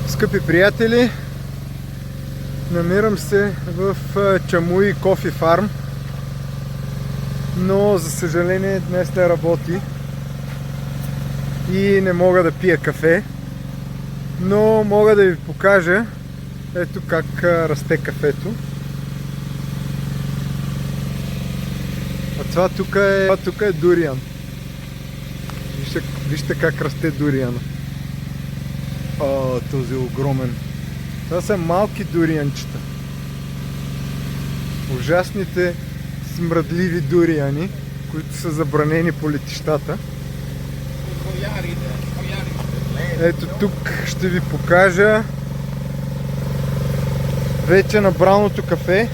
Скъпи приятели, намирам се в Чамуи Кофи Фарм, но за съжаление днес не работи и не мога да пия кафе, но мога да ви покажа ето как расте кафето. А това тук е дуриан. Вижте как расте дуриана. О, този е огромен. Това са малки дурианчета. Ужасните смръдливи дуриани, които са забранени по летищата. Ето тук ще ви покажа вече набраното кафе,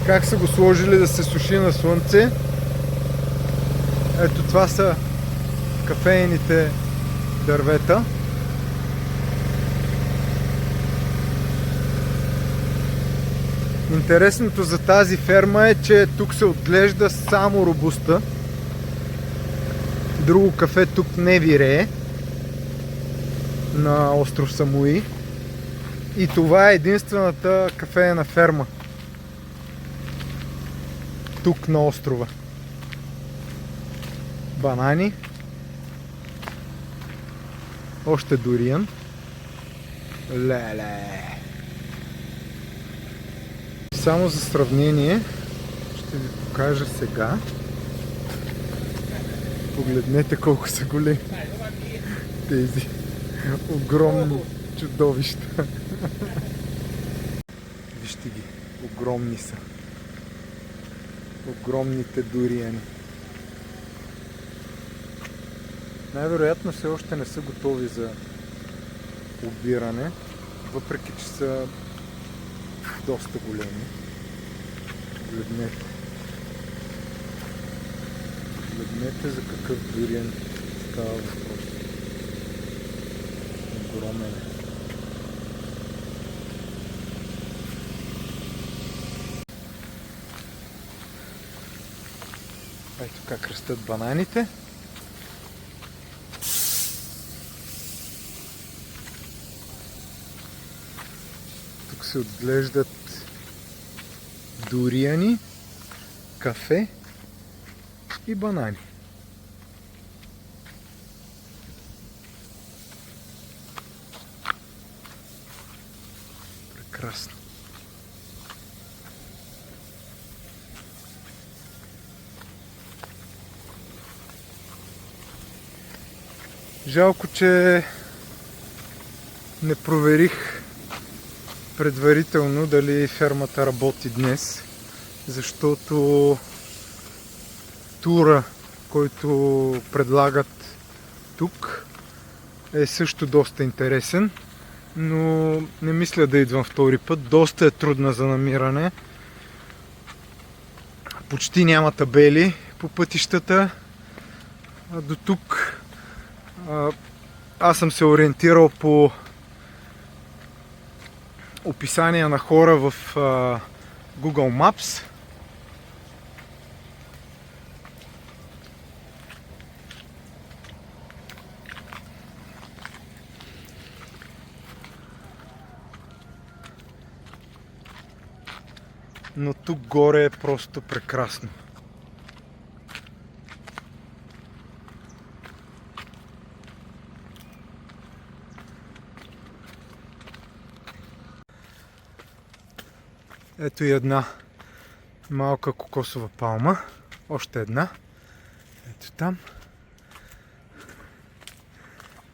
как са го сложили да се суши на слънце. Ето това са кафейните дървета. Интересното за тази ферма е, че тук се отглежда само робуста. Друго кафе тук не вирее на остров Самуи. И това е единствената кафеена ферма тук на острова. Банани. Още дуриан. Леле! Само за сравнение ще ви покажа сега. Погледнете колко са големи тези огромни чудовища. Вижте ги, огромни са. Огромните дуриани. Най-вероятно все още не са готови за обиране, въпреки че са доста големи. Гледнете. Гледнете за какъв дуриан става въпрос. Огромен е. Ето как растат бананите. Тук се отглеждат дуриани, кафе и банани. Прекрасно. Жалко, че не проверих предварително дали фермата работи днес, защото тура, който предлагат тук, е също доста интересен, но не мисля да идвам втори път. Доста е трудна за намиране. Почти няма табели по пътищата. До тук аз съм се ориентирал по описания на хора в Google Maps. Но тук горе е просто прекрасно. Ето и една малка кокосова палма. Още една. Ето там.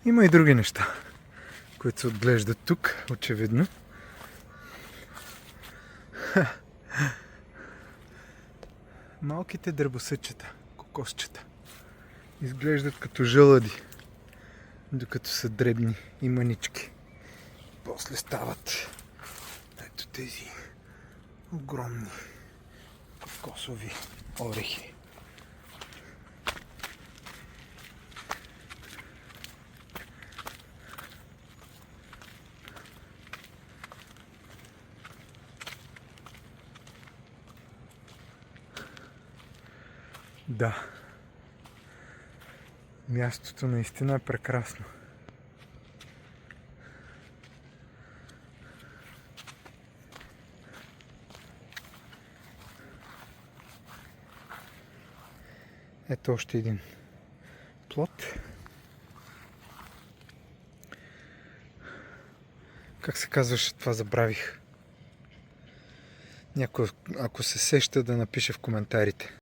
Има и други неща, които се отглеждат тук, очевидно. Малките дребосъчета, кокосчета, изглеждат като жълъди, докато са дребни и мънички. После стават ето тези огромни кокосови орехи. Да. Мястото наистина е прекрасно. Ето още един плот. Как се казваше това, забравих. Някой, ако се сеща, да напише в коментарите.